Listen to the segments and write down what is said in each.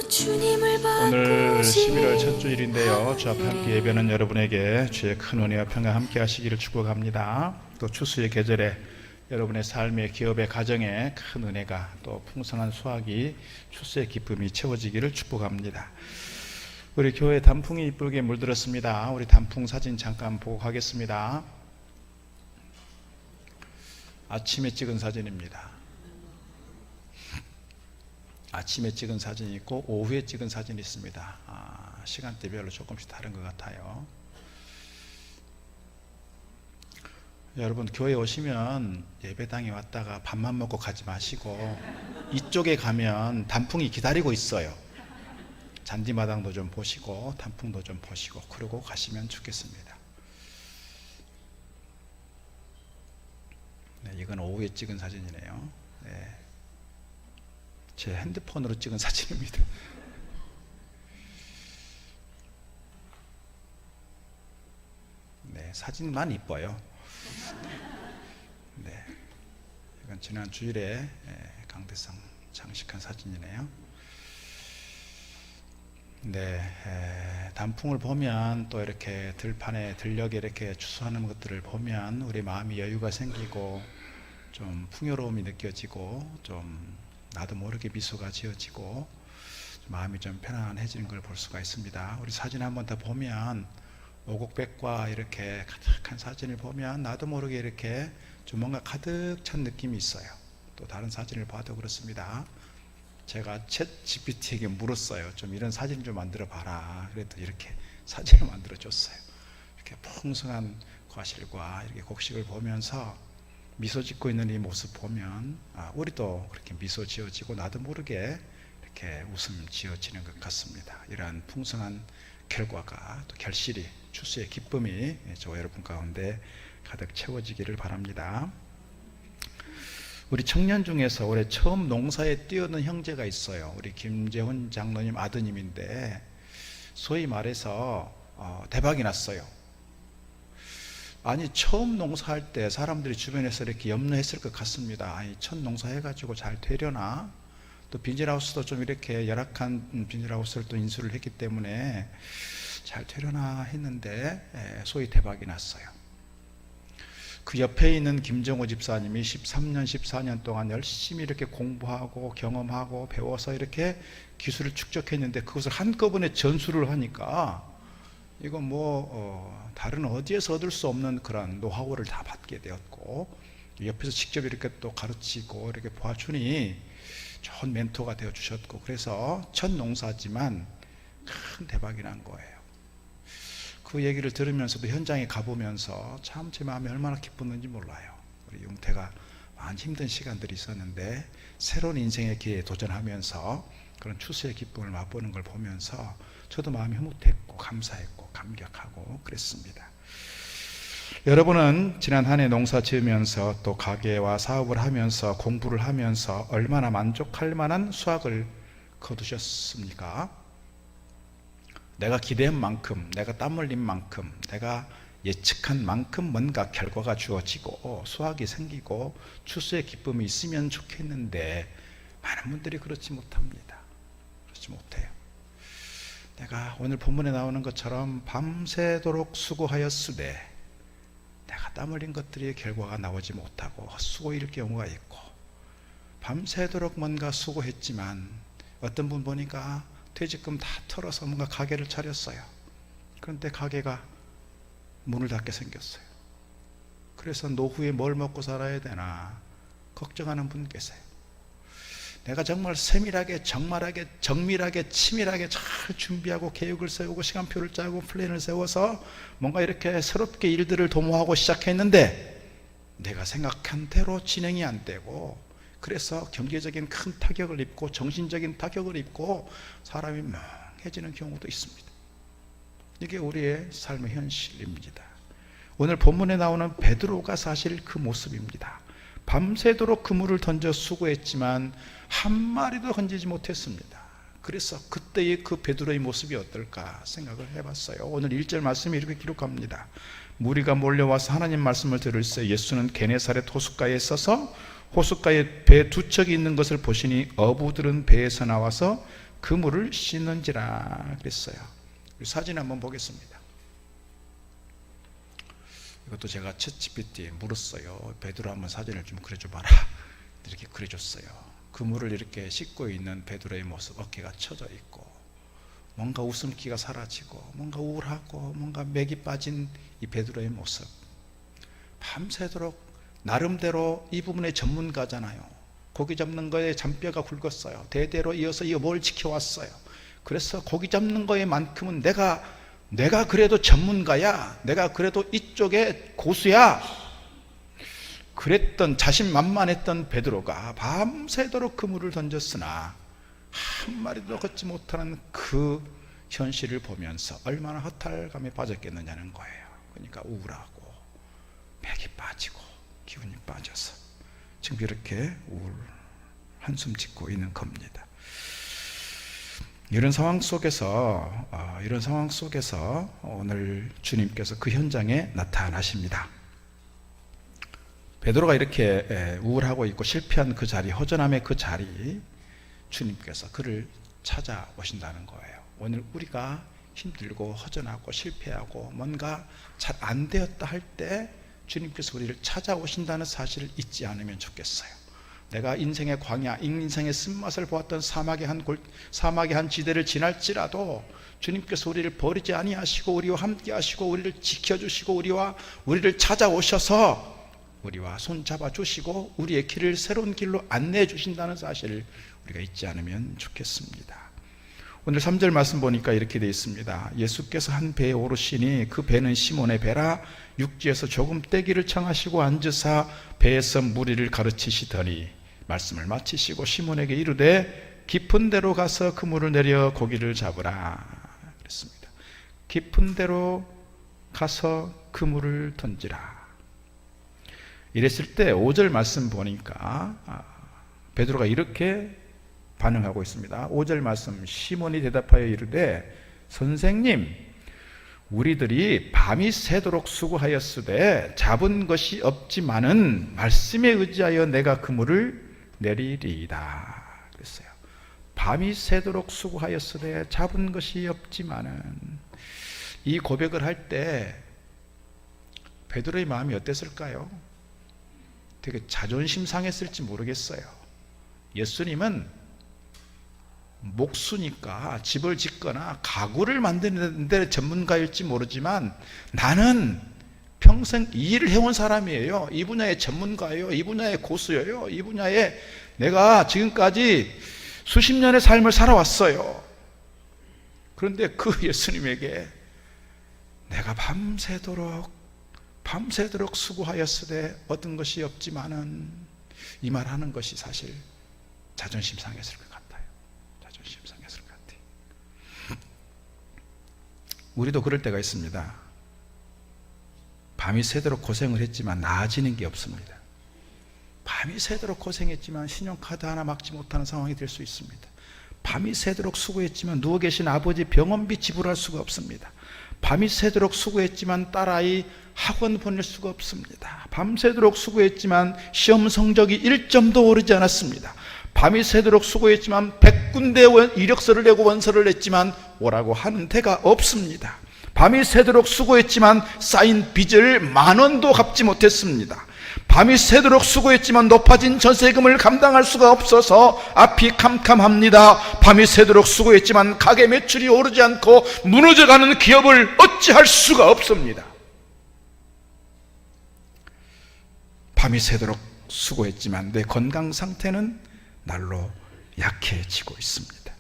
오늘 11월 첫 주일인데요. 주 앞에 함께 예배하는 여러분에게 주의 큰 은혜와 평강 함께 하시기를 축복합니다. 또 추수의 계절에 여러분의 삶의 기업의 가정에 큰 은혜가 또 풍성한 수확이 추수의 기쁨이 채워지기를 축복합니다. 우리 교회 단풍이 이쁘게 물들었습니다. 우리 단풍 사진 잠깐 보고 가겠습니다. 아침에 찍은 사진입니다. 아침에 찍은 사진이 있고 오후에 찍은 사진이 있습니다. 시간대별로 조금씩 다른 것 같아요. 여러분 교회 오시면 예배당에 왔다가 밥만 먹고 가지 마시고 이쪽에 가면 단풍이 기다리고 있어요. 잔디마당도 좀 보시고 단풍도 좀 보시고 그러고 가시면 좋겠습니다. 네, 이건 오후에 찍은 사진이네요. 네. 제 핸드폰으로 찍은 사진입니다. 네, 사진만 이뻐요. 네, 이건 지난 주일에 강대상 장식한 사진이네요. 네, 단풍을 보면 또 이렇게 들판에 들녘에 이렇게 추수하는 것들을 보면 우리 마음이 여유가 생기고 좀 풍요로움이 느껴지고 좀 나도 모르게 미소가 지어지고 마음이 좀 편안해지는 걸 볼 수가 있습니다. 우리 사진 한번 더 보면 오곡백과 이렇게 가득한 사진을 보면 나도 모르게 이렇게 좀 뭔가 가득 찬 느낌이 있어요. 또 다른 사진을 봐도 그렇습니다. 제가 챗 GPT에게 물었어요. 좀 이런 사진 좀 만들어 봐라. 그래도 이렇게 사진을 만들어 줬어요. 이렇게 풍성한 과실과 이렇게 곡식을 보면서 미소 짓고 있는 이 모습 보면 우리도 그렇게 미소 지어지고 나도 모르게 이렇게 웃음 지어지는 것 같습니다. 이러한 풍성한 결과가 또 결실이 추수의 기쁨이 저와 여러분 가운데 가득 채워지기를 바랍니다. 우리 청년 중에서 올해 처음 농사에 뛰어든 형제가 있어요. 우리 김재훈 장로님 아드님인데 소위 말해서 대박이 났어요. 아니 처음 농사할 때 사람들이 주변에서 이렇게 염려했을 것 같습니다. 아니 첫 농사 해가지고 잘 되려나? 또 비닐하우스도 좀 이렇게 열악한 비닐하우스를 또 인수를 했기 때문에 잘 되려나 했는데 소위 대박이 났어요. 그 옆에 있는 김정호 집사님이 13년 14년 동안 열심히 이렇게 공부하고 경험하고 배워서 이렇게 기술을 축적했는데 그것을 한꺼번에 전수를 하니까 이건 다른 어디에서 얻을 수 없는 그런 노하우를 다 받게 되었고 옆에서 직접 이렇게 또 가르치고 이렇게 봐주니 좋은 멘토가 되어 주셨고 그래서 첫 농사지만 큰 대박이 난 거예요. 그 얘기를 들으면서도 현장에 가보면서 참 제 마음이 얼마나 기뻤는지 몰라요. 우리 용태가 많이 힘든 시간들이 있었는데 새로운 인생의 기회에 도전하면서 그런 추수의 기쁨을 맛보는 걸 보면서 저도 마음이 흐뭇했고 감사했고 감격하고 그랬습니다. 여러분은 지난 한 해 농사 지으면서 또 가게와 사업을 하면서 공부를 하면서 얼마나 만족할 만한 수확을 거두셨습니까? 내가 기대한 만큼, 내가 땀 흘린 만큼, 내가 예측한 만큼 뭔가 결과가 주어지고 수확이 생기고 추수의 기쁨이 있으면 좋겠는데 많은 분들이 그렇지 못합니다. 그렇지 못해요. 내가 오늘 본문에 나오는 것처럼 밤새도록 수고하였으되 내가 땀 흘린 것들이 결과가 나오지 못하고 헛수고일 경우가 있고 밤새도록 뭔가 수고했지만 어떤 분 보니까 퇴직금 다 털어서 뭔가 가게를 차렸어요. 그런데 가게가 문을 닫게 생겼어요. 그래서 노후에 뭘 먹고 살아야 되나 걱정하는 분 계세요. 내가 정말 세밀하게 정밀하게 치밀하게 잘 준비하고 계획을 세우고 시간표를 짜고 플랜을 세워서 뭔가 이렇게 새롭게 일들을 도모하고 시작했는데 내가 생각한 대로 진행이 안 되고 그래서 경제적인 큰 타격을 입고 정신적인 타격을 입고 사람이 멍해지는 경우도 있습니다. 이게 우리의 삶의 현실입니다. 오늘 본문에 나오는 베드로가 사실 그 모습입니다. 밤새도록 그물을 던져 수고했지만 한 마리도 건지지 못했습니다. 그래서 그때의 그 베드로의 모습이 어떨까 생각을 해봤어요. 오늘 1절 말씀이 이렇게 기록합니다. 무리가 몰려와서 하나님 말씀을 들을새 예수는 게네사렛 호숫가에 서서 호숫가에 배 두 척이 있는 것을 보시니 어부들은 배에서 나와서 그물을 씻는지라 그랬어요. 사진 한번 보겠습니다. 이것도 제가 챗GPT에 물었어요. 베드로 한번 사진을 좀 그려줘 봐라. 이렇게 그려줬어요. 그물을 이렇게 씻고 있는 베드로의 모습, 어깨가 처져 있고 뭔가 웃음기가 사라지고 뭔가 우울하고 뭔가 맥이 빠진 이 베드로의 모습. 밤새도록 나름대로 이 부분의 전문가잖아요. 고기 잡는 거에 잔뼈가 굵었어요. 대대로 이어서 뭘 지켜왔어요. 그래서 고기 잡는 거에만큼은 내가 그래도 전문가야. 내가 그래도 이쪽에 고수야. 그랬던 자신만만했던 베드로가 밤새도록 그물을 던졌으나 한 마리도 걷지 못하는 그 현실을 보면서 얼마나 허탈감에 빠졌겠느냐는 거예요. 그러니까 우울하고 맥이 빠지고 기운이 빠져서 지금 이렇게 한숨 짓고 있는 겁니다. 이런 상황 속에서 오늘 주님께서 그 현장에 나타나십니다. 베드로가 이렇게 우울하고 있고 실패한 그 자리, 허전함의 그 자리, 주님께서 그를 찾아오신다는 거예요. 오늘 우리가 힘들고 허전하고 실패하고 뭔가 잘 안 되었다 할 때 주님께서 우리를 찾아오신다는 사실을 잊지 않으면 좋겠어요. 내가 인생의 광야, 인생의 쓴맛을 보았던 사막의 한 지대를 지날지라도 주님께서 우리를 버리지 아니하시고 우리와 함께 하시고 우리를 지켜주시고 우리를 찾아오셔서 우리와 손잡아 주시고 우리의 길을 새로운 길로 안내해 주신다는 사실을 우리가 잊지 않으면 좋겠습니다. 오늘 3절 말씀 보니까 이렇게 되어 있습니다. 예수께서 한 배에 오르시니 그 배는 시몬의 배라. 육지에서 조금 떼기를 청하시고 앉으사 배에서 무리를 가르치시더니 말씀을 마치시고 시몬에게 이르되 깊은 데로 가서 그물을 내려 고기를 잡으라 그랬습니다. 깊은 데로 가서 그물을 던지라. 이랬을 때 5절 말씀 보니까 베드로가 이렇게 반응하고 있습니다. 5절 말씀, 시몬이 대답하여 이르되 선생님, 우리들이 밤이 새도록 수고하였으되 잡은 것이 없지만은 말씀에 의지하여 내가 그물을 내리리이다 그랬어요. 밤이 새도록 수고하였으되 잡은 것이 없지만은, 이 고백을 할 때 베드로의 마음이 어땠을까요? 되게 자존심 상했을지 모르겠어요. 예수님은 목수니까 집을 짓거나 가구를 만드는 데 전문가일지 모르지만 나는 평생 이 일을 해온 사람이에요. 이 분야의 전문가예요. 이 분야의 고수예요. 이 분야에 내가 지금까지 수십 년의 삶을 살아왔어요. 그런데 그 예수님에게 내가 밤새도록 수고하였으되 얻은 것이 없지만은, 이 말하는 것이 사실 자존심 상했을 것 같아요. 자존심 상했을 것 같아요. 우리도 그럴 때가 있습니다. 밤이 새도록 고생을 했지만 나아지는 게 없습니다. 밤이 새도록 고생했지만 신용카드 하나 막지 못하는 상황이 될 수 있습니다. 밤이 새도록 수고했지만 누워 계신 아버지 병원비 지불할 수가 없습니다. 밤이 새도록 수고했지만 딸아이 학원 보낼 수가 없습니다. 밤새도록 수고했지만 시험 성적이 1점도 오르지 않았습니다. 밤이 새도록 수고했지만 100군데 이력서를 내고 원서를 냈지만 오라고 하는 데가 없습니다. 밤이 새도록 수고했지만 쌓인 빚을 10,000원도 갚지 못했습니다. 밤이 새도록 수고했지만 높아진 전세금을 감당할 수가 없어서 앞이 캄캄합니다. 밤이 새도록 수고했지만 가게 매출이 오르지 않고 무너져가는 기업을 어찌할 수가 없습니다. 밤이 새도록 수고했지만 내 건강 상태는 날로 약해지고 있습니다.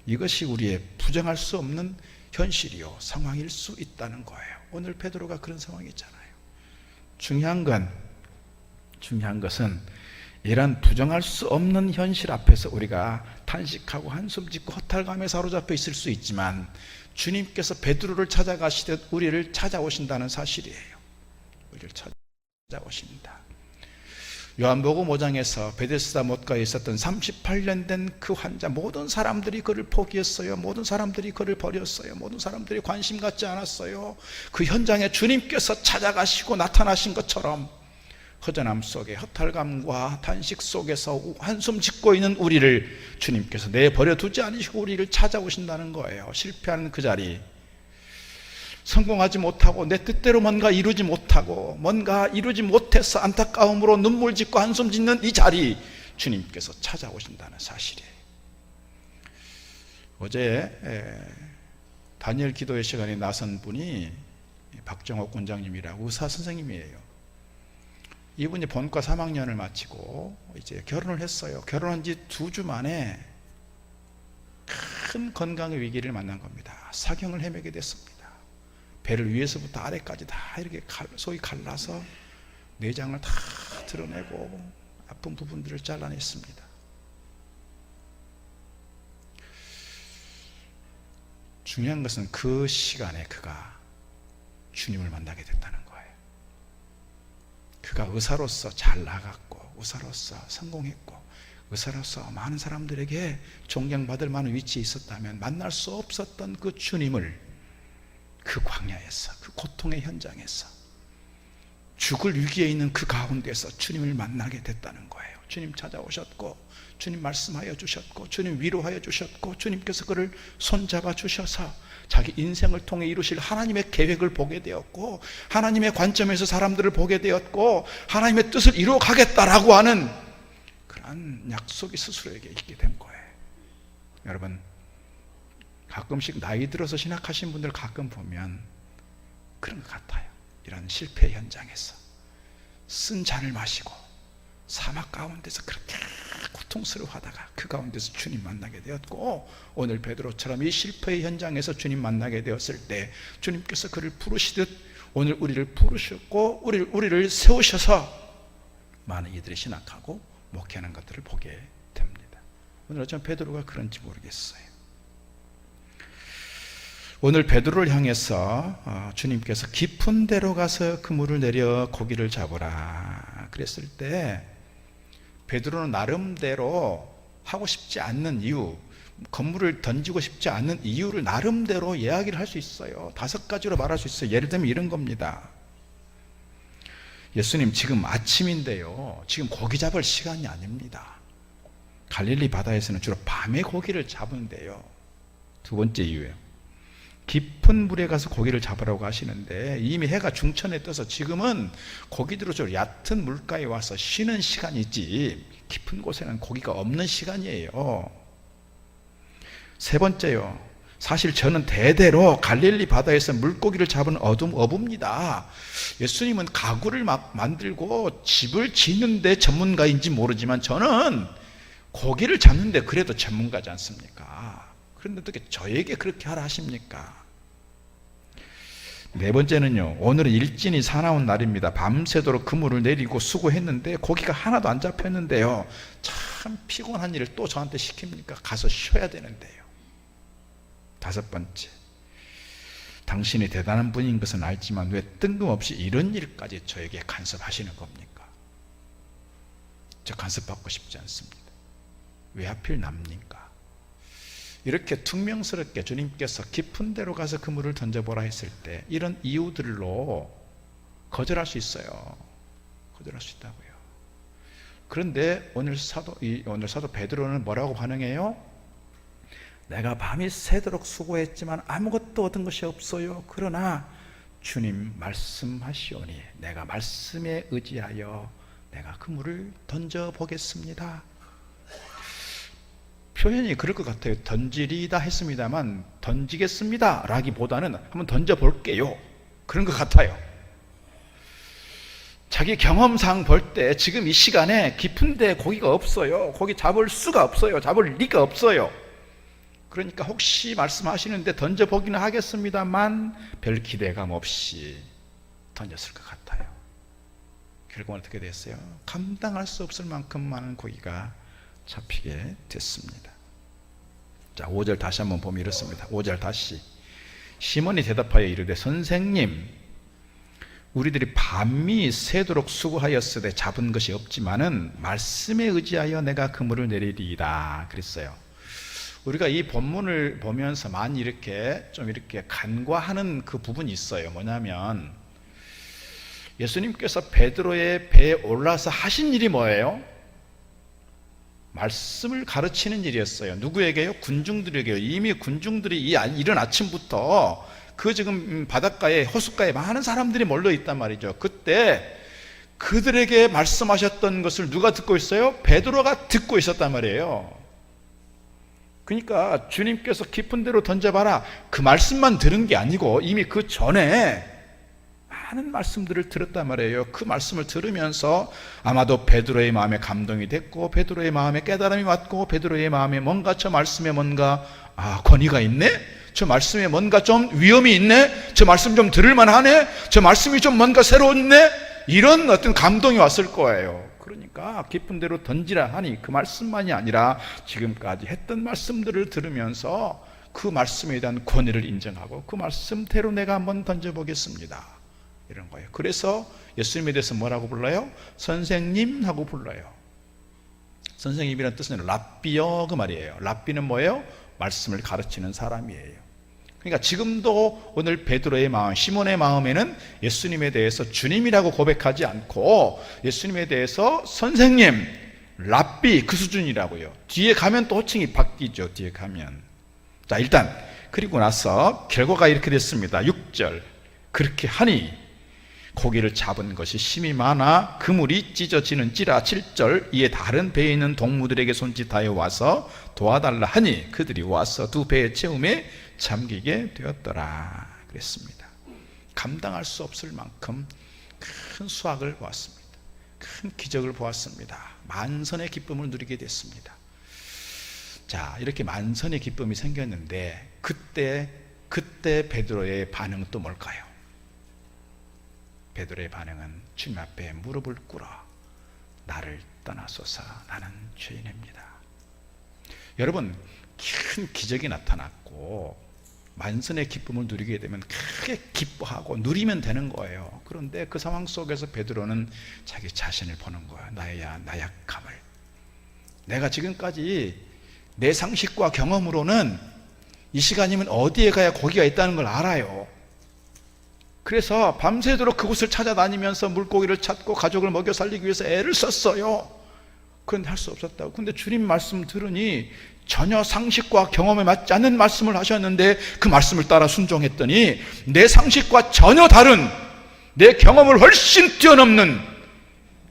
이것이 우리의 부정할 수 없는 현실이요 상황일 수 있다는 거예요. 오늘 베드로가 그런 상황이잖아요. 중요한 것은 이런 부정할 수 없는 현실 앞에서 우리가 탄식하고 한숨 짓고 허탈감에 사로잡혀 있을 수 있지만 주님께서 베드로를 찾아가시듯 우리를 찾아오신다는 사실이에요. 우리를 찾아오신다. 요한복음 5장에서 베데스다 못가에 있었던 38년 된 그 환자, 모든 사람들이 그를 포기했어요. 모든 사람들이 그를 버렸어요. 모든 사람들이 관심 갖지 않았어요. 그 현장에 주님께서 찾아가시고 나타나신 것처럼 허전함 속에 허탈감과 탄식 속에서 한숨 짓고 있는 우리를 주님께서 내버려 두지 않으시고 우리를 찾아오신다는 거예요. 실패하는 그 자리, 성공하지 못하고 내 뜻대로 뭔가 이루지 못하고 뭔가 이루지 못해서 안타까움으로 눈물 짓고 한숨 짓는 이 자리, 주님께서 찾아오신다는 사실이에요. 어제 다니엘 기도의 시간에 나선 분이 박정옥 원장님이라고 의사 선생님이에요. 이분이 본과 3학년을 마치고 이제 결혼을 했어요. 결혼한 지 2주 만에 큰 건강의 위기를 만난 겁니다. 사경을 헤매게 됐습니다. 배를 위에서부터 아래까지 다 이렇게 소위 갈라서 내장을 다 드러내고 아픈 부분들을 잘라냈습니다. 중요한 것은 그 시간에 그가 주님을 만나게 됐다는 거예요. 그가 의사로서 잘 나갔고, 의사로서 성공했고, 의사로서 많은 사람들에게 존경받을 만한 위치에 있었다면 만날 수 없었던 그 주님을 그 광야에서, 그 고통의 현장에서, 죽을 위기에 있는 그 가운데서 주님을 만나게 됐다는 거예요. 주님 찾아오셨고, 주님 말씀하여 주셨고, 주님 위로하여 주셨고, 주님께서 그를 손잡아 주셔서 자기 인생을 통해 이루실 하나님의 계획을 보게 되었고, 하나님의 관점에서 사람들을 보게 되었고, 하나님의 뜻을 이루어 가겠다라고 하는 그러한 약속이 스스로에게 있게 된 거예요. 여러분, 가끔씩 나이 들어서 신학하신 분들 가끔 보면 그런 것 같아요. 이런 실패 현장에서 쓴 잔을 마시고 사막 가운데서 그렇게 고통스러워하다가 그 가운데서 주님 만나게 되었고, 오늘 베드로처럼 이 실패의 현장에서 주님 만나게 되었을 때 주님께서 그를 부르시듯 오늘 우리를 부르셨고 우리를 세우셔서 많은 이들이 신학하고 목회하는 것들을 보게 됩니다. 오늘 어쩌면 베드로가 그런지 모르겠어요. 오늘 베드로를 향해서 주님께서 깊은 데로 가서 그물을 내려 고기를 잡으라 그랬을 때 베드로는 나름대로 하고 싶지 않는 이유, 그물을 던지고 싶지 않는 이유를 나름대로 이야기를 할 수 있어요. 5가지로 말할 수 있어요. 예를 들면 이런 겁니다. 예수님, 지금 아침인데요, 지금 고기 잡을 시간이 아닙니다. 갈릴리 바다에서는 주로 밤에 고기를 잡은데요. 2번째 이유예요. 깊은 물에 가서 고기를 잡으라고 하시는데 이미 해가 중천에 떠서 지금은 고기들은 좀 얕은 물가에 와서 쉬는 시간이지 깊은 곳에는 고기가 없는 시간이에요. 3번째요. 사실 저는 대대로 갈릴리 바다에서 물고기를 잡은 어부입니다. 예수님은 가구를 만들고 집을 짓는데 전문가인지 모르지만 저는 고기를 잡는데 그래도 전문가지 않습니까? 그런데 어떻게 저에게 그렇게 하라 하십니까? 4번째는요, 오늘은 일진이 사나운 날입니다. 밤새도록 그물을 내리고 수고했는데 고기가 하나도 안 잡혔는데요, 참 피곤한 일을 또 저한테 시킵니까? 가서 쉬어야 되는데요. 5번째, 당신이 대단한 분인 것은 알지만 왜 뜬금없이 이런 일까지 저에게 간섭하시는 겁니까? 저 간섭받고 싶지 않습니다. 왜 하필 납니까? 이렇게 퉁명스럽게 주님께서 깊은 데로 가서 그물을 던져보라 했을 때 이런 이유들로 거절할 수 있어요. 거절할 수 있다고요. 그런데 오늘 사도 베드로는 뭐라고 반응해요? 내가 밤이 새도록 수고했지만 아무것도 얻은 것이 없어요. 그러나 주님 말씀하시오니 내가 말씀에 의지하여 내가 그물을 던져보겠습니다. 표현이 그럴 것 같아요. 던지리다 했습니다만 던지겠습니다 라기보다는 한번 던져볼게요, 그런 것 같아요. 자기 경험상 볼 때 지금 이 시간에 깊은 데 고기가 없어요. 고기 잡을 수가 없어요. 잡을 리가 없어요. 그러니까 혹시 말씀하시는데 던져보기는 하겠습니다만 별 기대감 없이 던졌을 것 같아요. 결국은 어떻게 됐어요? 감당할 수 없을 만큼 많은 고기가 잡히게 됐습니다. 자, 5절 다시 한번 보면 이렇습니다. 5절 다시. 시몬이 대답하여 이르되 선생님, 우리들이 밤이 새도록 수고하였으되 잡은 것이 없지만은 말씀에 의지하여 내가 그물을 내리리이다 그랬어요. 우리가 이 본문을 보면서 많이 이렇게 간과하는 그 부분이 있어요. 뭐냐면 예수님께서 베드로의 배에 올라서 하신 일이 뭐예요? 말씀을 가르치는 일이었어요. 누구에게요? 군중들에게요. 이미 군중들이 이 이른 아침부터 그 지금 바닷가에 호숫가에 많은 사람들이 몰려 있단 말이죠. 그때 그들에게 말씀하셨던 것을 누가 듣고 있어요? 베드로가 듣고 있었단 말이에요. 그러니까 주님께서 깊은 데로 던져봐라, 그 말씀만 들은 게 아니고 이미 그 전에 많은 말씀들을 들었단 말이에요. 그 말씀을 들으면서 아마도 베드로의 마음에 감동이 됐고, 베드로의 마음에 깨달음이 왔고, 베드로의 마음에 뭔가 저 말씀에 뭔가 권위가 있네? 저 말씀에 뭔가 좀 위험이 있네? 저 말씀 좀 들을만 하네? 저 말씀이 좀 뭔가 새로웠네? 이런 어떤 감동이 왔을 거예요. 그러니까 깊은 데로 던지라 하니 그 말씀만이 아니라 지금까지 했던 말씀들을 들으면서 그 말씀에 대한 권위를 인정하고 그 말씀대로 내가 한번 던져보겠습니다, 이런 거예요. 그래서 예수님에 대해서 뭐라고 불러요? 선생님 하고 불러요. 선생님이라는 뜻은 랍비여, 그 말이에요. 랍비는 뭐예요? 말씀을 가르치는 사람이에요. 그러니까 지금도 오늘 베드로의 마음, 시몬의 마음에는 예수님에 대해서 주님이라고 고백하지 않고 예수님에 대해서 선생님, 랍비, 그 수준이라고요. 뒤에 가면 또 호칭이 바뀌죠. 뒤에 가면. 자, 일단 그리고 나서 결과가 이렇게 됐습니다. 6절, 그렇게 하니 고기를 잡은 것이 심히 많아 그물이 찢어지는지라. 7절, 이에 다른 배에 있는 동무들에게 손짓하여 와서 도와달라 하니 그들이 와서 두 배의 채움에 잠기게 되었더라 그랬습니다. 감당할 수 없을 만큼 큰 수확을 보았습니다. 큰 기적을 보았습니다. 만선의 기쁨을 누리게 됐습니다. 자, 이렇게 만선의 기쁨이 생겼는데 그때 베드로의 반응은 또 뭘까요? 베드로의 반응은 주님 앞에 무릎을 꿇어 나를 떠나소서, 나는 죄인입니다. 여러분, 큰 기적이 나타났고 만선의 기쁨을 누리게 되면 크게 기뻐하고 누리면 되는 거예요. 그런데 그 상황 속에서 베드로는 자기 자신을 보는 거야. 나의 나약함을. 내가 지금까지 내 상식과 경험으로는 이 시간이면 어디에 가야 고기가 있다는 걸 알아요. 그래서 밤새도록 그곳을 찾아다니면서 물고기를 찾고 가족을 먹여 살리기 위해서 애를 썼어요. 그런데 할 수 없었다고. 근데 주님 말씀 들으니 전혀 상식과 경험에 맞지 않는 말씀을 하셨는데 그 말씀을 따라 순종했더니 내 상식과 전혀 다른, 내 경험을 훨씬 뛰어넘는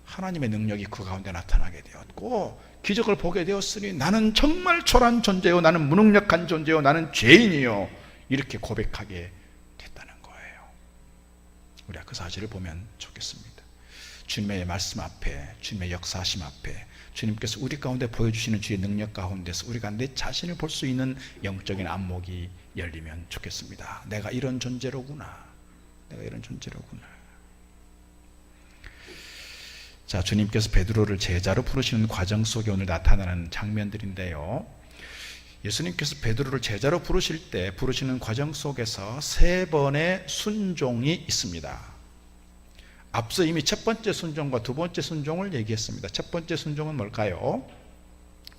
하나님의 능력이 그 가운데 나타나게 되었고 기적을 보게 되었으니 나는 정말 초라한 존재요, 나는 무능력한 존재요, 나는 죄인이요, 이렇게 고백하게 됐다는 거예요. 우리가 그 사실을 보면 좋겠습니다. 주님의 말씀 앞에, 주님의 역사하심 앞에, 주님께서 우리 가운데 보여주시는 주의 능력 가운데서 우리가 내 자신을 볼 수 있는 영적인 안목이 열리면 좋겠습니다. 내가 이런 존재로구나, 내가 이런 존재로구나. 자, 주님께서 베드로를 제자로 부르시는 과정 속에 오늘 나타나는 장면들인데요, 예수님께서 베드로를 제자로 부르실 때 부르시는 과정 속에서 세 번의 순종이 있습니다. 앞서 이미 첫 번째 순종과 두 번째 순종을 얘기했습니다. 첫 번째 순종은 뭘까요?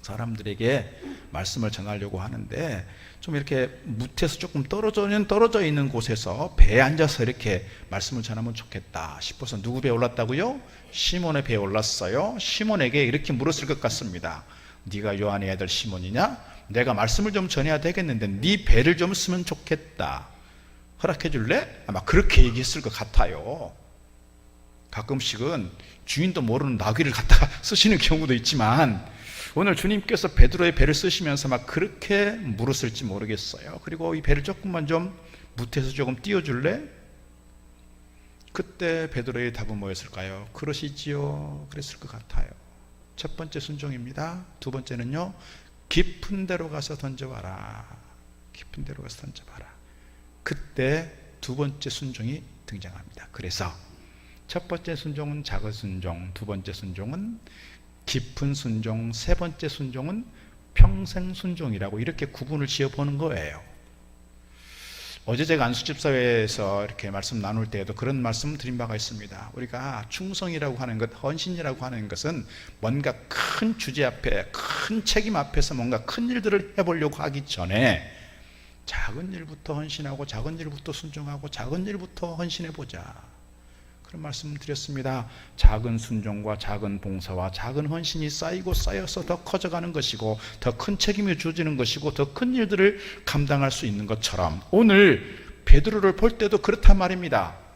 사람들에게 말씀을 전하려고 하는데 좀 이렇게 무태에서 조금 떨어져 있는 곳에서 배에 앉아서 이렇게 말씀을 전하면 좋겠다 싶어서 누구 배에 올랐다고요? 시몬의 배에 올랐어요. 시몬에게 이렇게 물었을 것 같습니다. 네가 요한의 아들 시몬이냐? 내가 말씀을 좀 전해야 되겠는데 네 배를 좀 쓰면 좋겠다, 허락해 줄래? 아마 그렇게 얘기했을 것 같아요. 가끔씩은 주인도 모르는 나귀를 갖다가 쓰시는 경우도 있지만 오늘 주님께서 베드로의 배를 쓰시면서 막 그렇게 물었을지 모르겠어요. 그리고 이 배를 조금만 좀 무태에서 조금 띄워줄래? 그때 베드로의 답은 뭐였을까요? 그러시지요, 그랬을 것 같아요. 첫 번째 순종입니다. 두 번째는요, 깊은 데로 가서 던져봐라. 깊은 데로 가서 던져봐라. 그때 두 번째 순종이 등장합니다. 그래서 첫 번째 순종은 작은 순종, 두 번째 순종은 깊은 순종, 세 번째 순종은 평생 순종이라고 이렇게 구분을 지어보는 거예요. 어제 제가 안수집사회에서 이렇게 말씀 나눌 때에도 그런 말씀 드린 바가 있습니다. 우리가 충성이라고 하는 것, 헌신이라고 하는 것은 뭔가 큰 주제 앞에, 큰 책임 앞에서 뭔가 큰 일들을 해보려고 하기 전에 작은 일부터 헌신하고 작은 일부터 순종하고 작은 일부터 헌신해보자. 그런 말씀 드렸습니다. 작은 순종과 작은 봉사와 작은 헌신이 쌓이고 쌓여서 더 커져가는 것이고 더 큰 책임이 주어지는 것이고 더 큰 일들을 감당할 수 있는 것처럼 오늘 베드로를 볼 때도 그렇단 말입니다.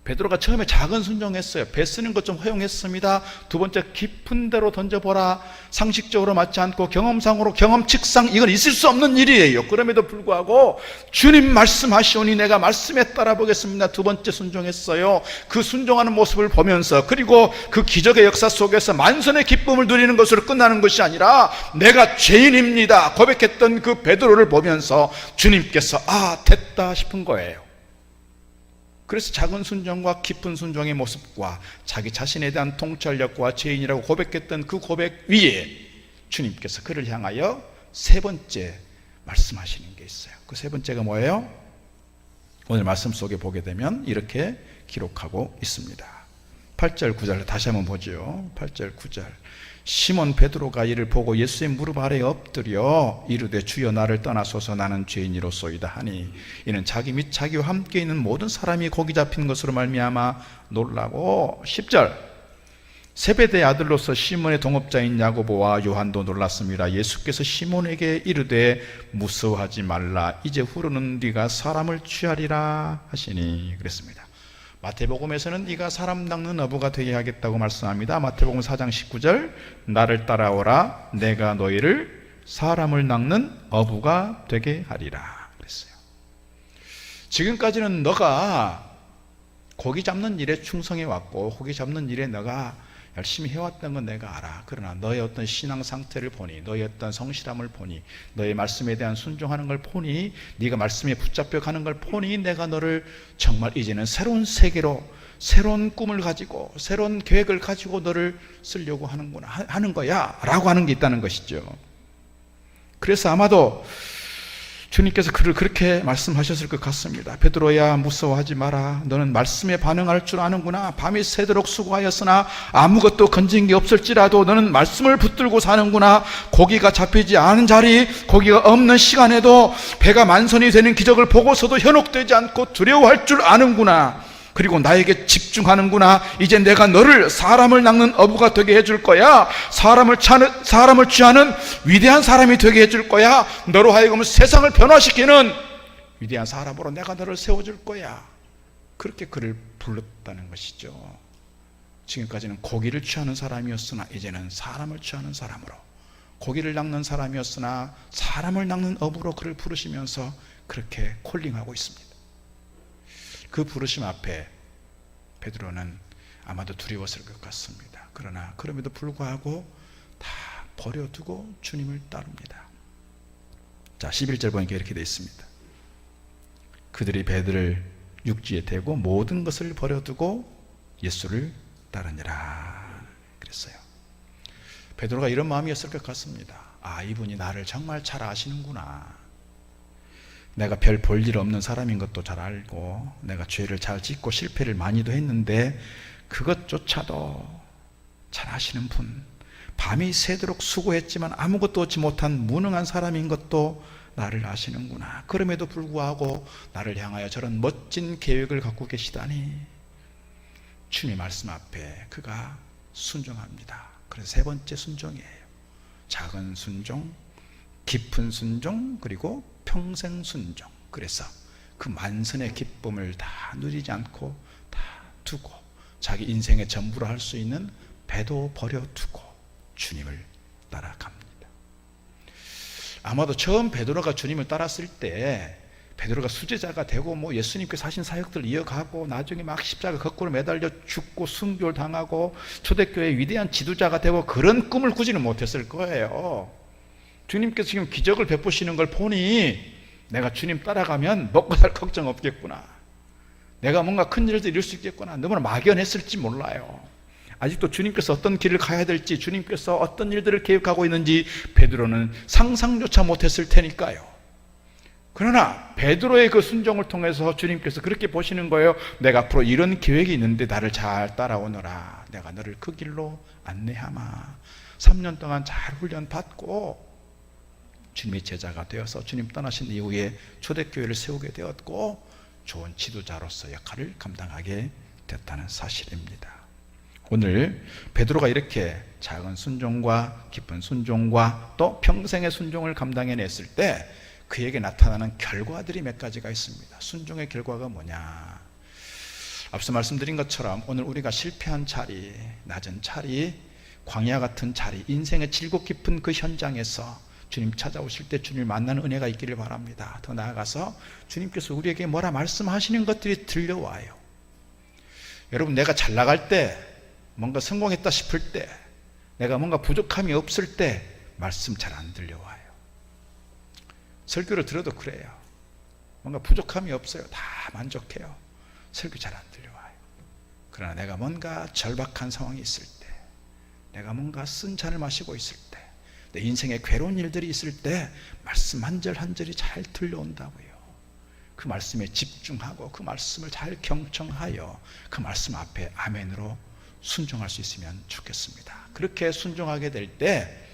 베드로가 처음에 작은 순종했어요. 배 쓰는 것 좀 허용했습니다. 두 번째, 깊은 데로 던져보라. 상식적으로 맞지 않고 경험상으로, 경험칙상 이건 있을 수 없는 일이에요. 그럼에도 불구하고 주님 말씀하시오니 내가 말씀에 따라 보겠습니다. 두 번째 순종했어요. 그 순종하는 모습을 보면서, 그리고 그 기적의 역사 속에서 만선의 기쁨을 누리는 것으로 끝나는 것이 아니라 내가 죄인입니다 고백했던 그 베드로를 보면서 주님께서 됐다 싶은 거예요. 그래서 작은 순종과 깊은 순종의 모습과 자기 자신에 대한 통찰력과 죄인이라고 고백했던 그 고백 위에 주님께서 그를 향하여 세 번째 말씀하시는 게 있어요. 그 세 번째가 뭐예요? 오늘 말씀 속에 보게 되면 이렇게 기록하고 있습니다. 8절 9절 다시 한번 보죠. 8절 9절. 시몬 베드로가 이를 보고 예수의 무릎 아래에 엎드려 이르되 주여 나를 떠나소서 나는 죄인이로소이다 하니 이는 자기 및 자기와 함께 있는 모든 사람이 고기 잡힌 것으로 말미암아 놀라고. 10절. 세베대의 아들로서 시몬의 동업자인 야고보와 요한도 놀랐습니다. 예수께서 시몬에게 이르되 무서워하지 말라 이제 후로는 네가 사람을 취하리라 하시니 그랬습니다. 마태복음에서는 네가 사람 낚는 어부가 되게 하겠다고 말씀합니다. 마태복음 4장 19절 나를 따라오라 내가 너희를 사람을 낚는 어부가 되게 하리라 그랬어요. 지금까지는 너가 고기 잡는 일에 충성해 왔고 고기 잡는 일에 너가 열심히 해왔던 건 내가 알아. 그러나 너의 어떤 신앙 상태를 보니, 너의 어떤 성실함을 보니, 너의 말씀에 대한 순종하는 걸 보니, 네가 말씀에 붙잡혀 가는 걸 보니 내가 너를 정말 이제는 새로운 세계로, 새로운 꿈을 가지고 새로운 계획을 가지고 너를 쓰려고 하는 거야 라고 하는 게 있다는 것이죠. 그래서 아마도 주님께서 그를 그렇게 말씀하셨을 것 같습니다. 베드로야 무서워하지 마라. 너는 말씀에 반응할 줄 아는구나. 밤이 새도록 수고하였으나 아무것도 건진 게 없을지라도 너는 말씀을 붙들고 사는구나. 고기가 잡히지 않은 자리, 고기가 없는 시간에도 배가 만선이 되는 기적을 보고서도 현혹되지 않고 두려워할 줄 아는구나. 그리고 나에게 집중하는구나. 이제 내가 너를 사람을 낚는 어부가 되게 해줄 거야. 사람을 취하는 위대한 사람이 되게 해줄 거야. 너로 하여금 세상을 변화시키는 위대한 사람으로 내가 너를 세워줄 거야. 그렇게 그를 불렀다는 것이죠. 지금까지는 고기를 취하는 사람이었으나 이제는 사람을 취하는 사람으로, 고기를 낚는 사람이었으나 사람을 낚는 어부로 그를 부르시면서 그렇게 콜링하고 있습니다. 그 부르심 앞에 베드로는 아마도 두려웠을 것 같습니다. 그러나 그럼에도 불구하고 다 버려두고 주님을 따릅니다. 자, 11절 보니까 이렇게 되어 있습니다. 그들이 배들을 육지에 대고 모든 것을 버려두고 예수를 따르니라 그랬어요. 베드로가 이런 마음이었을 것 같습니다. 이분이 나를 정말 잘 아시는구나. 내가 별 볼 일 없는 사람인 것도 잘 알고 내가 죄를 잘 짓고 실패를 많이도 했는데 그것조차도 잘 아시는 분, 밤이 새도록 수고했지만 아무것도 얻지 못한 무능한 사람인 것도 나를 아시는구나. 그럼에도 불구하고 나를 향하여 저런 멋진 계획을 갖고 계시다니. 주님 말씀 앞에 그가 순종합니다. 그래서 세 번째 순종이에요. 작은 순종, 깊은 순종, 그리고 평생 순종. 그래서 그 만선의 기쁨을 다 누리지 않고 다 두고 자기 인생의 전부로 할 수 있는 배도 버려두고 주님을 따라갑니다. 아마도 처음 베드로가 주님을 따랐을 때 베드로가 수제자가 되고 예수님께서 하신 사역들을 이어가고 나중에 막 십자가 거꾸로 매달려 죽고 순교를 당하고 초대교회의 위대한 지도자가 되고 그런 꿈을 꾸지는 못했을 거예요. 주님께서 지금 기적을 베푸시는 걸 보니 내가 주님 따라가면 먹고 살 걱정 없겠구나. 내가 뭔가 큰 일을 이룰 수 있겠구나. 너무나 막연했을지 몰라요. 아직도 주님께서 어떤 길을 가야 될지, 주님께서 어떤 일들을 계획하고 있는지 베드로는 상상조차 못했을 테니까요. 그러나 베드로의 그 순종을 통해서 주님께서 그렇게 보시는 거예요. 내가 앞으로 이런 계획이 있는데 나를 잘 따라오너라. 내가 너를 그 길로 안내하마. 3년 동안 잘 훈련받고 주님의 제자가 되어서 주님 떠나신 이후에 초대교회를 세우게 되었고 좋은 지도자로서 역할을 감당하게 됐다는 사실입니다. 오늘 베드로가 이렇게 작은 순종과 깊은 순종과 또 평생의 순종을 감당해냈을 때 그에게 나타나는 결과들이 몇 가지가 있습니다. 순종의 결과가 뭐냐? 앞서 말씀드린 것처럼 오늘 우리가 실패한 자리, 낮은 자리, 광야 같은 자리, 인생의 질곡 깊은 그 현장에서 주님 찾아오실 때 주님을 만나는 은혜가 있기를 바랍니다. 더 나아가서 주님께서 우리에게 뭐라 말씀하시는 것들이 들려와요. 여러분, 내가 잘 나갈 때, 뭔가 성공했다 싶을 때, 내가 뭔가 부족함이 없을 때 말씀 잘 안 들려와요. 설교를 들어도 그래요. 뭔가 부족함이 없어요. 다 만족해요. 설교 잘 안 들려와요. 그러나 내가 뭔가 절박한 상황이 있을 때, 내가 뭔가 쓴 잔을 마시고 있을 때, 내 인생에 괴로운 일들이 있을 때 말씀 한 절 한 절이 잘 들려온다고요. 그 말씀에 집중하고 그 말씀을 잘 경청하여 그 말씀 앞에 아멘으로 순종할 수 있으면 좋겠습니다. 그렇게 순종하게 될 때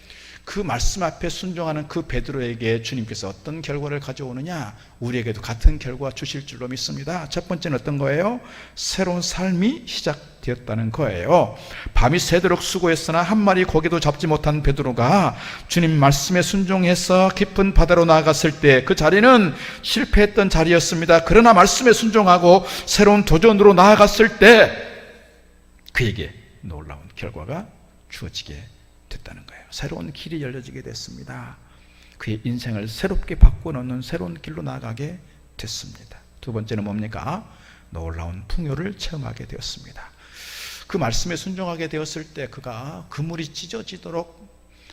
그 말씀 앞에 순종하는 그 베드로에게 주님께서 어떤 결과를 가져오느냐, 우리에게도 같은 결과 주실 줄로 믿습니다. 첫 번째는 어떤 거예요? 새로운 삶이 시작되었다는 거예요. 밤이 새도록 수고했으나 한 마리 고기도 잡지 못한 베드로가 주님 말씀에 순종해서 깊은 바다로 나아갔을 때 그 자리는 실패했던 자리였습니다. 그러나 말씀에 순종하고 새로운 도전으로 나아갔을 때 그에게 놀라운 결과가 주어지게 됐다는 거예요. 새로운 길이 열려지게 됐습니다. 그의 인생을 새롭게 바꿔놓는 새로운 길로 나아가게 됐습니다. 두 번째는 뭡니까? 놀라운 풍요를 체험하게 되었습니다. 그 말씀에 순종하게 되었을 때 그가 그물이 찢어지도록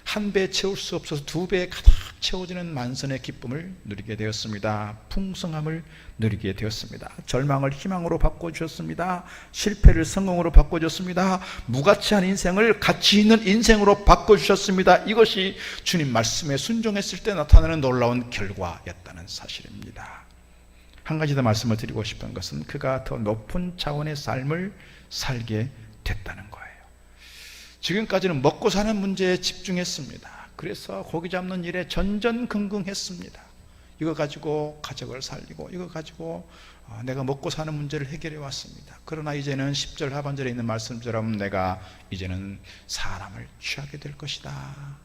한 배 채울 수 없어서 두 배에 가득 채워지는 만선의 기쁨을 누리게 되었습니다. 풍성함을 누리게 되었습니다. 절망을 희망으로 바꿔주셨습니다. 실패를 성공으로 바꿔주셨습니다. 무가치한 인생을 가치 있는 인생으로 바꿔주셨습니다. 이것이 주님 말씀에 순종했을 때 나타나는 놀라운 결과였다는 사실입니다. 한 가지 더 말씀을 드리고 싶은 것은 그가 더 높은 차원의 삶을 살게 됐다는 거예요. 지금까지는 먹고 사는 문제에 집중했습니다. 그래서 고기 잡는 일에 전전긍긍했습니다. 이거 가지고 가족을 살리고 이거 가지고 내가 먹고 사는 문제를 해결해 왔습니다. 그러나 이제는 10절 하반절에 있는 말씀처럼 내가 이제는 사람을 취하게 될 것이다.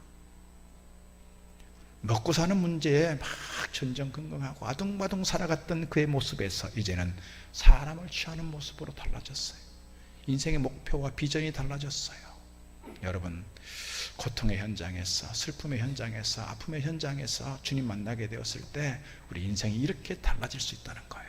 먹고 사는 문제에 막 전전긍긍하고 아둥바둥 살아갔던 그의 모습에서 이제는 사람을 취하는 모습으로 달라졌어요. 인생의 목표와 비전이 달라졌어요. 여러분, 고통의 현장에서, 슬픔의 현장에서, 아픔의 현장에서 주님 만나게 되었을 때 우리 인생이 이렇게 달라질 수 있다는 거예요.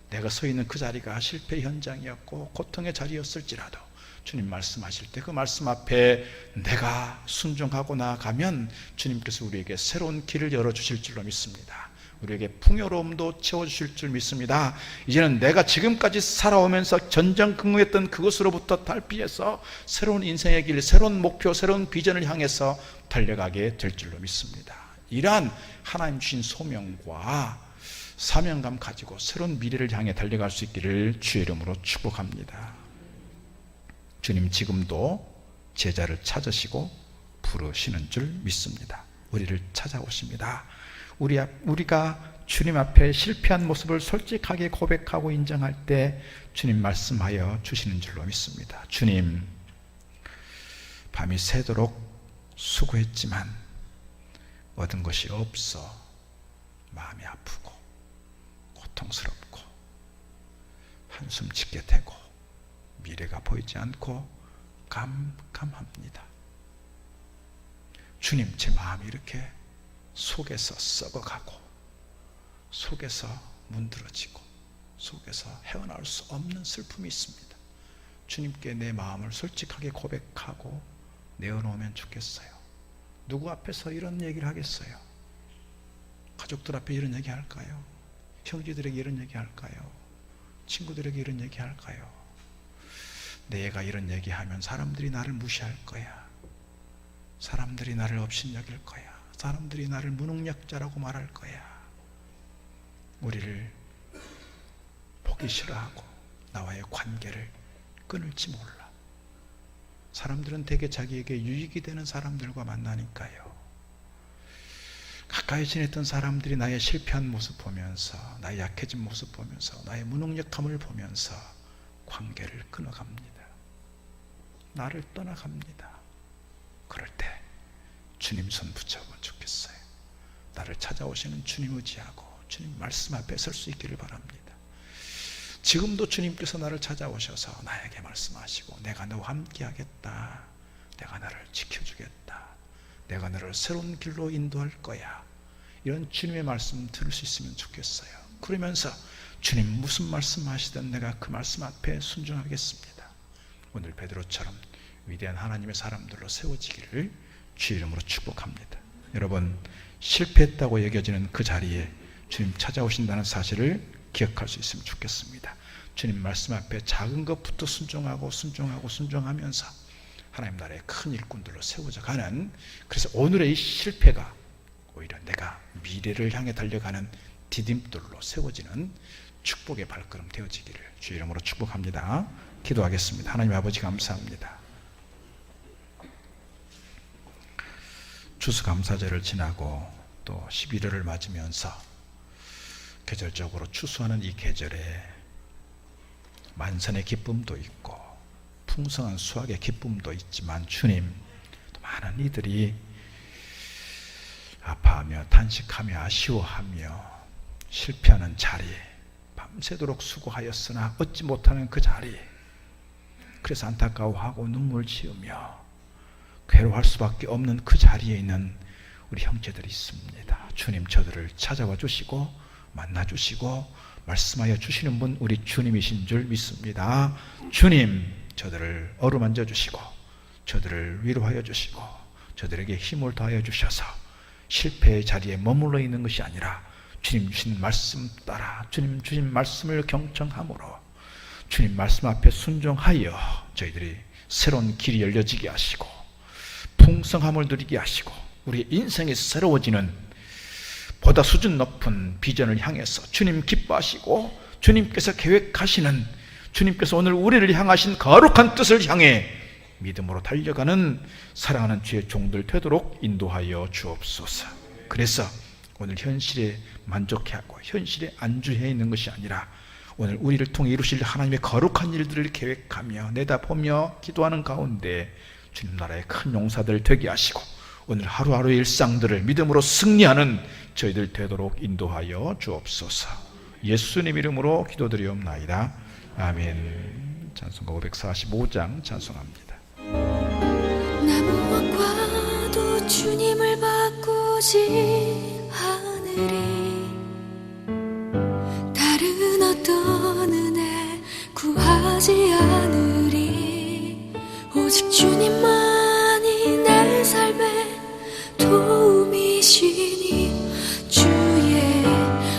내가 서 있는 그 자리가 실패 현장이었고 고통의 자리였을지라도 주님 말씀하실 때 그 말씀 앞에 내가 순종하고 나아가면 주님께서 우리에게 새로운 길을 열어주실 줄로 믿습니다. 우리에게 풍요로움도 채워주실 줄 믿습니다. 이제는 내가 지금까지 살아오면서 전전긍긍했던 그것으로부터 탈피해서 새로운 인생의 길, 새로운 목표, 새로운 비전을 향해서 달려가게 될 줄로 믿습니다. 이러한 하나님 주신 소명과 사명감 가지고 새로운 미래를 향해 달려갈 수 있기를 주의 이름으로 축복합니다. 주님 지금도 제자를 찾으시고 부르시는 줄 믿습니다. 우리를 찾아오십니다. 우리가 주님 앞에 실패한 모습을 솔직하게 고백하고 인정할 때 주님 말씀하여 주시는 줄로 믿습니다. 주님, 밤이 새도록 수고했지만 얻은 것이 없어 마음이 아프고 고통스럽고 한숨 짓게 되고 미래가 보이지 않고 깜깜합니다. 주님, 제 마음이 이렇게 속에서 썩어가고 속에서 문드러지고 속에서 헤어나올 수 없는 슬픔이 있습니다. 주님께 내 마음을 솔직하게 고백하고 내어놓으면 좋겠어요. 누구 앞에서 이런 얘기를 하겠어요? 가족들 앞에 이런 얘기 할까요? 형제들에게 이런 얘기 할까요? 친구들에게 이런 얘기 할까요? 내가 이런 얘기하면 사람들이 나를 무시할 거야. 사람들이 나를 업신여길 거야. 사람들이 나를 무능력자라고 말할 거야. 우리를 보기 싫어하고 나와의 관계를 끊을지 몰라. 사람들은 대개 자기에게 유익이 되는 사람들과 만나니까요. 가까이 지냈던 사람들이 나의 실패한 모습 보면서, 나의 약해진 모습 보면서, 나의 무능력함을 보면서 관계를 끊어갑니다. 나를 떠나갑니다. 그럴 때 주님 손 붙잡으면 좋겠어요. 나를 찾아오시는 주님 의지하고 주님 말씀 앞에 설 수 있기를 바랍니다. 지금도 주님께서 나를 찾아오셔서 나에게 말씀하시고, 내가 너와 함께 하겠다, 내가 나를 지켜주겠다, 내가 너를 새로운 길로 인도할 거야, 이런 주님의 말씀 들을 수 있으면 좋겠어요. 그러면서 주님 무슨 말씀하시든 내가 그 말씀 앞에 순종하겠습니다. 오늘 베드로처럼 위대한 하나님의 사람들로 세워지기를 주의 이름으로 축복합니다. 여러분, 실패했다고 여겨지는 그 자리에 주님 찾아오신다는 사실을 기억할 수 있으면 좋겠습니다. 주님 말씀 앞에 작은 것부터 순종하면서 하나님 나라의 큰 일꾼들로 세워져 가는, 그래서 오늘의 이 실패가 오히려 내가 미래를 향해 달려가는 디딤돌로 세워지는 축복의 발걸음 되어지기를 주의 이름으로 축복합니다. 기도하겠습니다. 하나님 아버지 감사합니다. 추수감사절을 지나고 또 11월을 맞으면서 계절적으로 추수하는 이 계절에 만선의 기쁨도 있고 풍성한 수확의 기쁨도 있지만, 주님, 또 많은 이들이 아파하며 탄식하며 아쉬워하며 실패하는 자리에 밤새도록 수고하였으나 얻지 못하는 그 자리에, 그래서 안타까워하고 눈물 지으며 괴로워할 수밖에 없는 그 자리에 있는 우리 형제들이 있습니다. 주님, 저들을 찾아와 주시고 만나 주시고 말씀하여 주시는 분 우리 주님이신 줄 믿습니다. 주님, 저들을 어루만져 주시고 저들을 위로하여 주시고 저들에게 힘을 더하여 주셔서 실패의 자리에 머물러 있는 것이 아니라 주님 주신 말씀 따라 주님 주신 말씀을 경청함으로 주님 말씀 앞에 순종하여 저희들이 새로운 길이 열려지게 하시고 풍성함을 누리게 하시고 우리 인생이 새로워지는 보다 수준 높은 비전을 향해서 주님 기뻐하시고 주님께서 계획하시는, 주님께서 오늘 우리를 향하신 거룩한 뜻을 향해 믿음으로 달려가는 사랑하는 주의 종들 되도록 인도하여 주옵소서. 그래서 오늘 현실에 만족해하고 현실에 안주해 있는 것이 아니라 오늘 우리를 통해 이루실 하나님의 거룩한 일들을 계획하며 내다보며 기도하는 가운데 주님 나라의 큰 용사들 되게 하시고 오늘 하루하루의 일상들을 믿음으로 승리하는 저희들 되도록 인도하여 주옵소서. 예수님 이름으로 기도드리옵나이다. 아멘. 찬송가 545장 찬송합니다. 나 무엇과도 주님을 바꾸지 않으리, 다른 어떤 은혜 구하지 않으리. 오직 주님만이 내 삶의 도움이시니 주의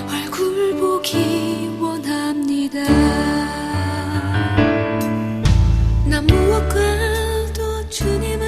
얼굴 보기 원합니다. 나 무엇과도 주님을